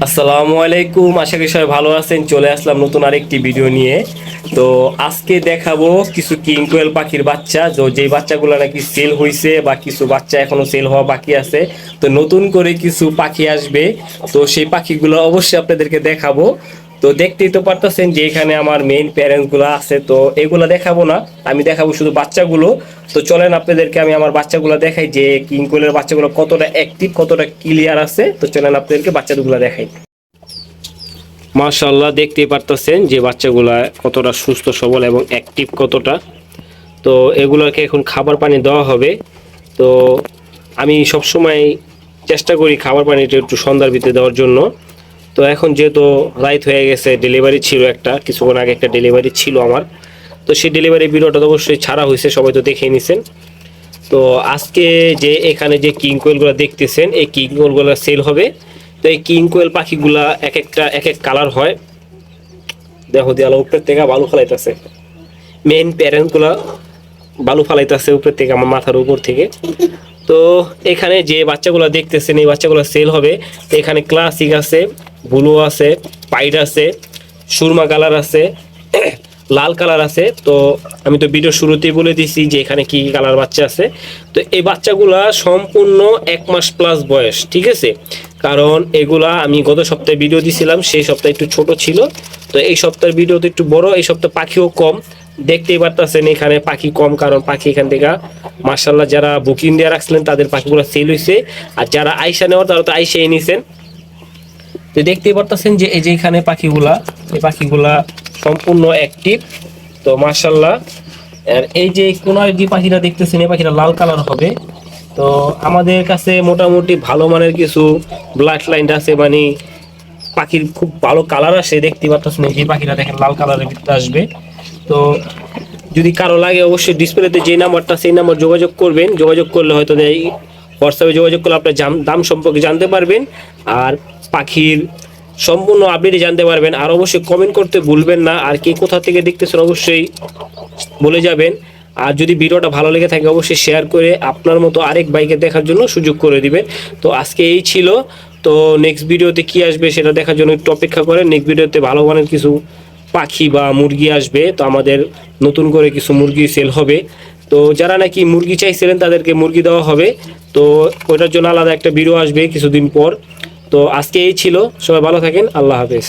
আসসালামু আলাইকুম, আশা করি সবাই ভালো আছেন। চলে আসলাম নতুন আরেকটি ভিডিও নিয়ে। তো আজকে দেখাবো কিছু কিং কোয়েল পাখির বাচ্চা, তো যেই বাচ্চাগুলো নাকি সেল হয়েছে বা কিছু বাচ্চা এখনো সেল হওয়া বাকি আছে। তো নতুন করে কিছু পাখি আসবে, তো সেই পাখিগুলো অবশ্যই আপনাদেরকে দেখাবো। তো দেখতেই তো পারতেছেন যে এখানে আমার মেইন প্যারেন্টস গুলো আছে, তো এগুলো দেখাবো না, আমি দেখাবো শুধু বাচ্চাগুলো। তো চলেন আপনাদেরকে আমি আমার বাচ্চাগুলো দেখাই যে কিং কোয়েলের বাচ্চাগুলো কতটা অ্যাক্টিভ, কতটা ক্লিয়ার আছে। তো চলেন আপনাদেরকে বাচ্চাগুলো দেখাই। মাশাআল্লাহ, দেখতেই পারতেছেন যে বাচ্চাগুলা কতটা সুস্থ সবল এবং অ্যাক্টিভ কতটা। তো এগুলোকে এখন খাবার পানি দেওয়া হবে। তো আমি সবসময় চেষ্টা করি খাবার পানিটা একটু সন্ধ্যার ভিতরে দেওয়ার জন্য। তো এখন যেহেতু রাইত হয়ে গেছে, ডেলিভারি ছিল একটা, কিছুক্ষণ আগে একটা ডেলিভারি ছিল আমার। তো সেই ডেলিভারি ভিডিওটা তো অবশ্যই ছাড়া হয়েছে, সবাই তো দেখে নিছেন। তো আজকে যে এখানে যে কিং কোয়েলগুলো দেখতেছেন, এই কিং কোয়েলগুলো সেল হবে। তো এই কিং কোয়েল পাখিগুলা এক একটা এক এক কালার হয়। দেখো দেয়াল উপরের থেকে বালু ফালাইতেছে, মেইন প্যারেন্ট গুলা বালু ফালাইতেছে উপরের থেকে, আমার মাথার উপর থেকে। তো এখানে যে বাচ্চাগুলো দেখতেছেন এই বাচ্চাগুলো সেল হবে। তো এখানে ক্লাসিক আছে, ব্লু আছে, পাইড আছে, সুরমা কালার আছে, লাল কালার আছে। তো আমি তো ভিডিও শুরুতেই বলে দিছি যে এখানে কি কালার বাচ্চা আছে। তো এই বাচ্চাগুলা সম্পূর্ণ 1 মাস প্লাস বয়স, ঠিক আছে। কারণ এগুলা আমি গত সপ্তাহে ভিডিও দিছিলাম, সেই সপ্তাহে একটু ছোট ছিল। তো এই সপ্তাহের ভিডিওতে একটু বড়, এই সপ্তাহে পাখিও কম। দেখতেই পারতেছেন এখানে পাখি কম, কারণ পাখি এখান থেকে মার্শাল্লাহ যারা বুকিং দিয়ে রাখছিলেন তাদের পাখিগুলো সেল হয়েছে। আর যারা আইসা নেওয়ার তারা তো আইসাই নিছেন। তো দেখতেই পারতেছেন যে এই যে এখানে পাখিগুলা, এই পাখিগুলা সম্পূর্ণ অ্যাক্টিভ। তো মার্শাল্লাহ, আর এই যে কোনায় যে পাখিটা দেখতেছেন এই পাখিটা লাল কালার হবে। তো আমাদের কাছে মোটামুটি ভালো মানের কিছু ব্লাড লাইন আছে, মানে পাখির খুব ভালো কালার আসে। দেখতে পাচ্ছেন এই যে পাখিটা দেখেন লাল কালারের ভিতরে আসবে। তো যদি কারো লাগে অবশ্যই ডিসপ্লেতে যে নাম্বারটা, সেই নাম্বার যোগাযোগ করবেন। যোগাযোগ করলে হয়তো এই হোয়াটসঅ্যাপে যোগাযোগ করলে আপনার দাম সম্পর্কে জানতে পারবেন, আর পাখির সম্পূর্ণ আপডেট জানতে পারবেন। আর অবশ্যই কমেন্ট করতে ভুলবেন না, আর কে কোথা থেকে দেখতেছেন অবশ্যই বলে যাবেন। আর যদি ভিডিওটা ভালো লেগে থাকে অবশ্যই শেয়ার করে আপনার মতো আরেক বাইকে দেখার জন্য সুযোগ করে দিবেন। তো আজকে এই ছিল। তো নেক্সট ভিডিওতে কি আসবে সেটা দেখার জন্য একটু অপেক্ষা করেন। নেক্সট ভিডিওতে ভালো মানের কিছু পাখি বা মুরগি আসবে। তো আমাদের নতুন করে কিছু মুরগি সেল হবে। তো যারা নাকি মুরগি চাইছিলেন তাদেরকে মুরগি দেওয়া হবে। তো ওটার জন্য আলাদা একটা ভিডিও আসবে কিছুদিন পর। তো আজকে এই ছিল, সবাই ভালো থাকেন, আল্লাহ হাফেজ।